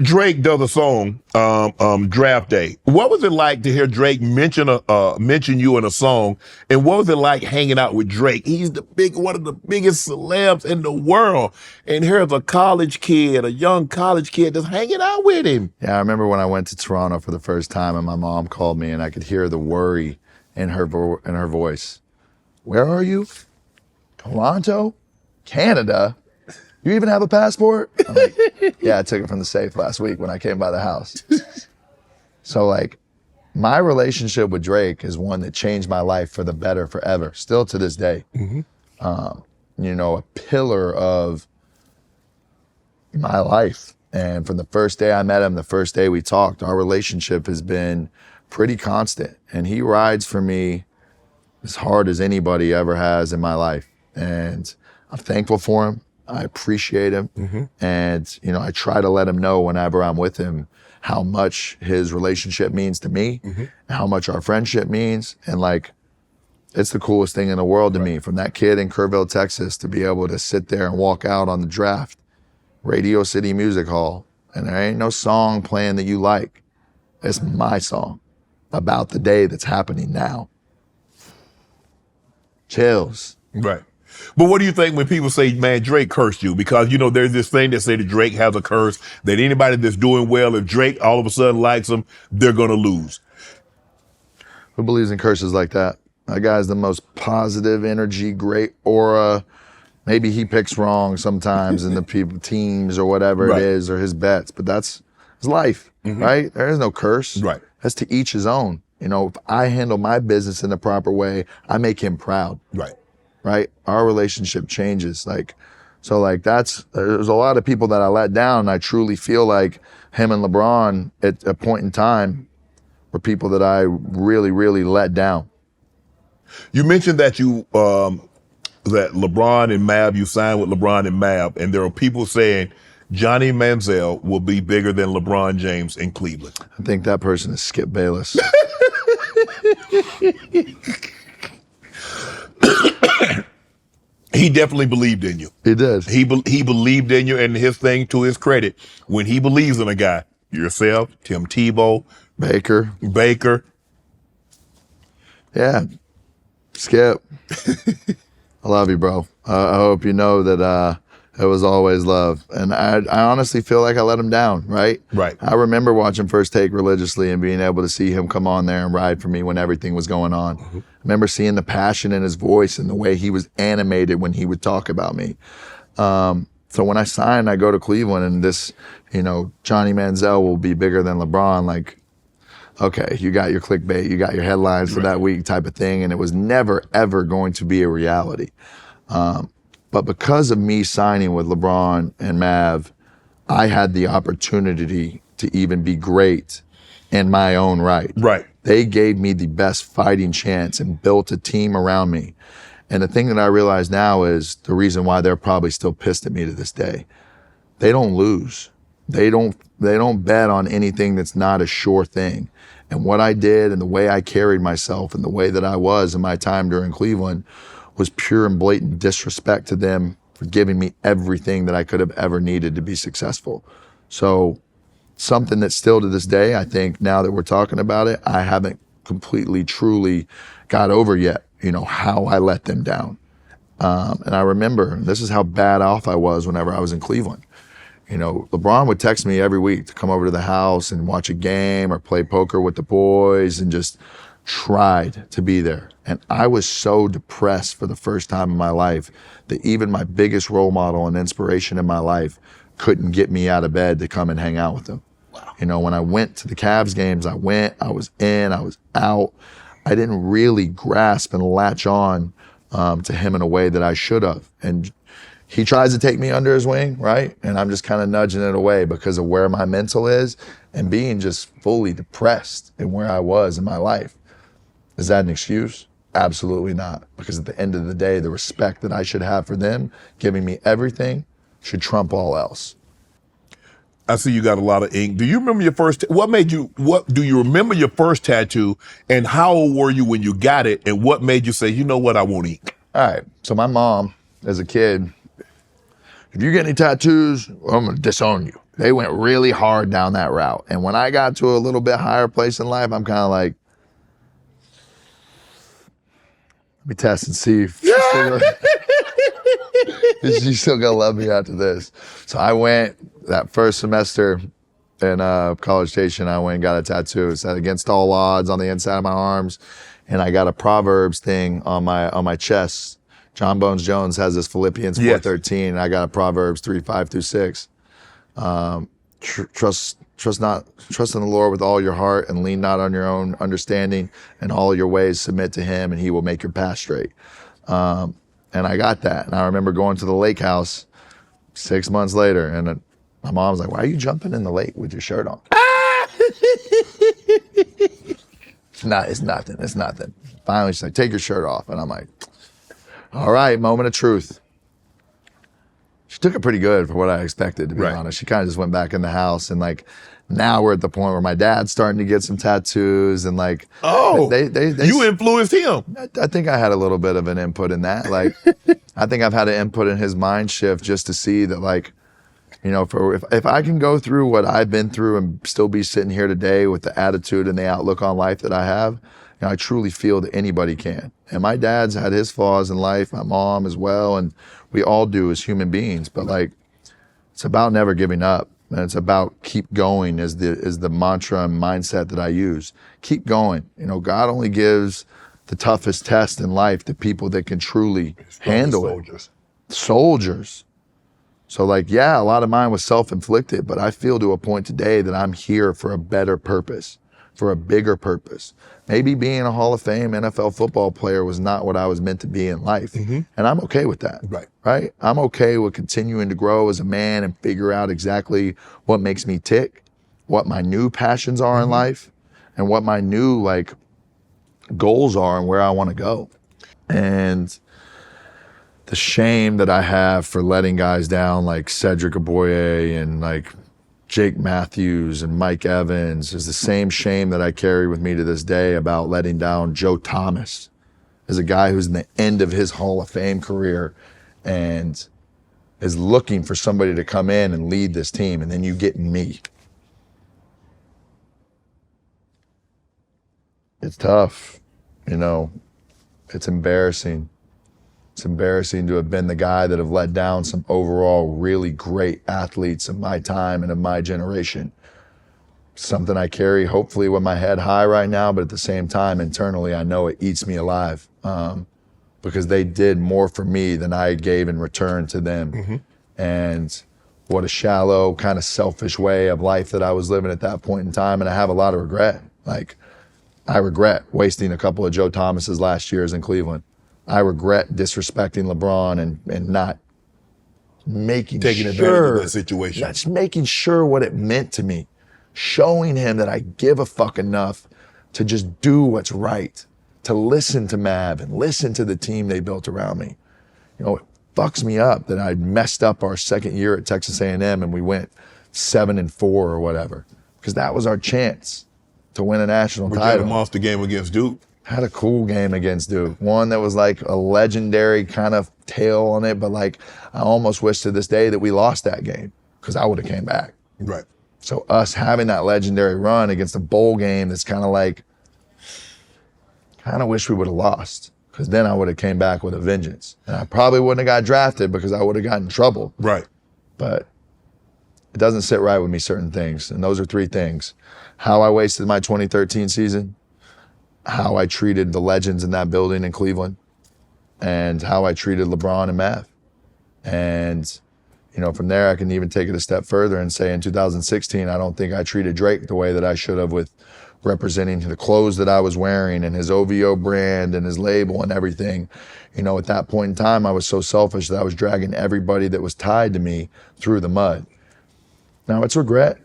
Drake does a song, Draft Day. What was it like to hear Drake mention you in a song? And what was it like hanging out with Drake? He's one of the biggest celebs in the world. And here's a college kid, a young college kid just hanging out with him. Yeah, I remember when I went to Toronto for the first time and my mom called me and I could hear the worry in her voice. Where are you? Toronto? Canada? You even have a passport? I'm like, yeah, I took it from the safe last week when I came by the house. So like, my relationship with Drake is one that changed my life for the better forever, still to this day. You know, a pillar of my life. And from the first day I met him, the first day we talked, our relationship has been pretty constant. And he rides for me as hard as anybody ever has in my life. And I'm thankful for him. I appreciate him. And, you know, I try to let him know whenever I'm with him how much his relationship means to me, and how much our friendship means. And like, it's the coolest thing in the world to me, from that kid in Kerrville, Texas, to be able to sit there and walk out on the draft, Radio City Music Hall, and there ain't no song playing that you like. It's my song about the day that's happening now. Chills. Right. But what do you think when people say, man, Drake cursed you? Because, you know, there's this thing that say that Drake has a curse, that anybody that's doing well, if Drake all of a sudden likes him, they're going to lose. Who believes in curses like that? That guy's the most positive energy, great aura. Maybe he picks wrong sometimes in the teams or whatever it is, or his bets, but that's his life, right? There is no curse. Right. That's to each his own. You know, if I handle my business in the proper way, I make him proud. Right? Our relationship changes. There's a lot of people that I let down, and I truly feel like him and LeBron at a point in time were people that I really, really let down. You mentioned that that LeBron and Mav, you signed with LeBron and Mav, and there are people saying Johnny Manziel will be bigger than LeBron James in Cleveland. I think that person is Skip Bayless. He definitely believed in you. He did. He believed in you, and his thing, to his credit, when he believes in a guy, yourself, Tim Tebow, Baker. Yeah. Skip. I love you, bro. I hope you know that it was always love. And I honestly feel like I let him down, right? Right. I remember watching First Take religiously and being able to see him come on there and ride for me when everything was going on. I remember seeing the passion in his voice and the way he was animated when he would talk about me. So when I signed, I go to Cleveland, and this, you know, Johnny Manziel will be bigger than LeBron. Like, okay, you got your clickbait, you got your headlines for that week type of thing, and it was never, ever going to be a reality. But because of me signing with LeBron and Mav, I had the opportunity to even be great in my own right. They gave me the best fighting chance and built a team around me. And the thing that I realize now is the reason why they're probably still pissed at me to this day. They don't lose. They don't bet on anything that's not a sure thing. And what I did and the way I carried myself and the way that I was in my time during Cleveland was pure and blatant disrespect to them for giving me everything that I could have ever needed to be successful. So something that still to this day, I think now that we're talking about it, I haven't completely, truly got over yet, you know, how I let them down. And I remember, this is how bad off I was whenever I was in Cleveland. You know, LeBron would text me every week to come over to the house and watch a game or play poker with the boys and just tried to be there. And I was so depressed for the first time in my life that even my biggest role model and inspiration in my life couldn't get me out of bed to come and hang out with them. You know, when I went to the Cavs games, I was in, I was out. I didn't really grasp and latch on to him in a way that I should have. And he tries to take me under his wing, right? And I'm just kind of nudging it away because of where my mental is and being just fully depressed in where I was in my life. Is that an excuse? Absolutely not. Because at the end of the day, the respect that I should have for them, giving me everything, should trump all else. I see you got a lot of ink. Do you remember your first, do you remember your first tattoo, and how old were you when you got it, and what made you say, you know what, I want ink? All right, so my mom, as a kid, if you get any tattoos, I'm going to disown you. They went really hard down that route. And when I got to a little bit higher place in life, I'm kind of like, let me test and see if she's still gonna love me after this. So I went that first semester in College Station. I went and got a tattoo. It said "Against all odds" on the inside of my arms, and I got a Proverbs thing on my chest. John Bones Jones has this Philippians 4:13, and I got a Proverbs 3:5-6. Trust in the Lord with all your heart and lean not on your own understanding. In all your ways submit to Him, and He will make your path straight. And I got that. And I remember going to the lake house 6 months later, and my mom was like, "Why are you jumping in the lake with your shirt on?" It's nothing. Finally, she's like, "Take your shirt off." And I'm like, all right, moment of truth. She took it pretty good for what I expected, to be honest. She kind of just went back in the house, and like now we're at the point where my dad's starting to get some tattoos, and like you influenced him. I think I had a little bit of an input in that. Like I think I've had an input in his mind shift just to see that, like, you know, if I can go through what I've been through and still be sitting here today with the attitude and the outlook on life that I have, you know, I truly feel that anybody can. And my dad's had his flaws in life, my mom as well, and we all do as human beings. But like, it's about never giving up, and it's about keep going is the mantra and mindset that I use. Keep going. You know, God only gives the toughest test in life to people that can truly handle it. Soldiers. So like, yeah, a lot of mine was self-inflicted, but I feel to a point today that I'm here for a better purpose, for a bigger purpose. Maybe being a Hall of Fame NFL football player was not what I was meant to be in life. And I'm okay with that. Right? I'm okay with continuing to grow as a man and figure out exactly what makes me tick, what my new passions are in life, and what my new like goals are and where I want to go. And the shame that I have for letting guys down like Cedric Aboye and like Jake Matthews and Mike Evans is the same shame that I carry with me to this day about letting down Joe Thomas as a guy who's in the end of his Hall of Fame career and is looking for somebody to come in and lead this team, and then you get me. It's tough, you know, it's embarrassing. It's embarrassing to have been the guy that have let down some overall really great athletes of my time and of my generation. Something I carry hopefully with my head high right now, but at the same time, internally, I know it eats me alive because they did more for me than I gave in return to them. And what a shallow, kind of selfish way of life that I was living at that point in time. And I have a lot of regret. Like, I regret wasting a couple of Joe Thomas's last years in Cleveland. I regret disrespecting LeBron and not making taking advantage of that situation. That's making sure what it meant to me. Showing him that I give a fuck enough to just do what's right, to listen to Mav and listen to the team they built around me. You know, it fucks me up that I messed up our second year at Texas A&M and we went 7-4 or whatever, because that was our chance to win a national title. You had a monster game against Duke. Had a cool game against Duke. One that was like a legendary kind of tale on it, but like I almost wish to this day that we lost that game because I would have came back. Right. So us having that legendary run against a bowl game that's kind of like, kind of wish we would have lost, because then I would have came back with a vengeance. And I probably wouldn't have got drafted because I would have gotten in trouble. Right. But it doesn't sit right with me, certain things. And those are three things. How I wasted my 2013 season, how I treated the legends in that building in Cleveland, and how I treated LeBron and Mav. And, you know, from there, I can even take it a step further and say in 2016, I don't think I treated Drake the way that I should have, with representing the clothes that I was wearing and his OVO brand and his label and everything. You know, at that point in time, I was so selfish that I was dragging everybody that was tied to me through the mud. Now, it's regret.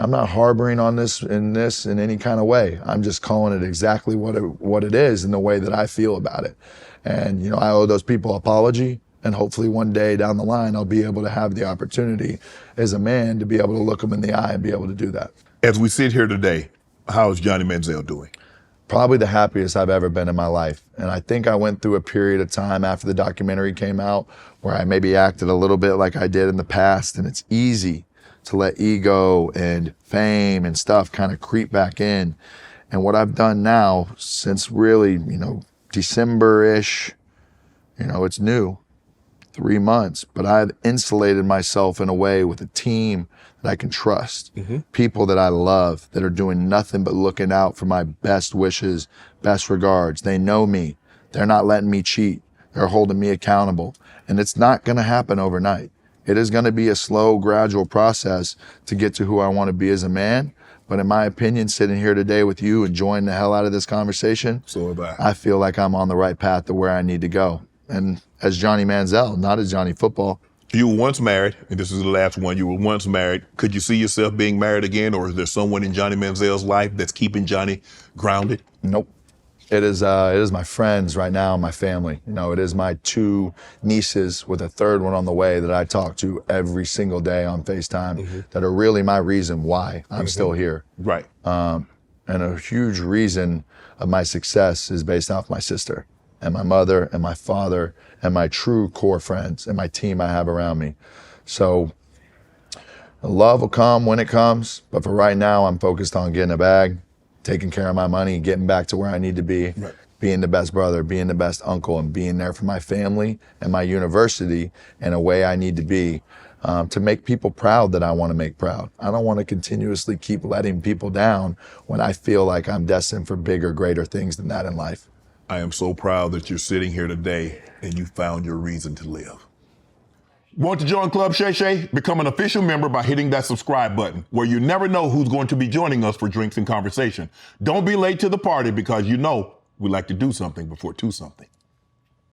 I'm not harboring on this in any kind of way. I'm just calling it exactly what it is in the way that I feel about it. And, you know, I owe those people an apology. And hopefully one day down the line, I'll be able to have the opportunity as a man to be able to look them in the eye and be able to do that. As we sit here today, how is Johnny Manziel doing? probably the happiest I've ever been in my life. And I think I went through a period of time after the documentary came out where I maybe acted a little bit like I did in the past. And it's easy to let ego and fame and stuff kind of creep back in. And what I've done now since really, December-ish, it's new, 3 months, but I've insulated myself in a way with a team that I can trust, people that I love that are doing nothing but looking out for my best wishes, best regards. They know me. They're not letting me cheat. They're holding me accountable. And it's not going to happen overnight. It is going to be a slow, gradual process to get to who I want to be as a man. But in my opinion, sitting here today with you, enjoying the hell out of this conversation, So have I. I feel like I'm on the right path to where I need to go. And as Johnny Manziel, not as Johnny Football. You were once married, and this is the last one. You were once married. Could you see yourself being married again, or is there someone in Johnny Manziel's life that's keeping Johnny grounded? Nope. It is my friends right now, my family. It is my 2 nieces with a 3rd one on the way that I talk to every single day on FaceTime that are really my reason why I'm still here. Right. And a huge reason of my success is based off my sister and my mother and my father and my true core friends and my team I have around me. So love will come when it comes, but for right now, I'm focused on getting a bag, taking care of my money, getting back to where I need to be, Right. being the best brother, being the best uncle, and being there for my family and my university in a way I need to be to make people proud that I want to make proud. I don't want to continuously keep letting people down when I feel like I'm destined for bigger, greater things than that in life. I am so proud that you're sitting here today and you found your reason to live. Want to join Club Shay Shay? Become an official member by hitting that subscribe button, where you never know who's going to be joining us for drinks and conversation. Don't be late to the party because we like to do something before 2 something.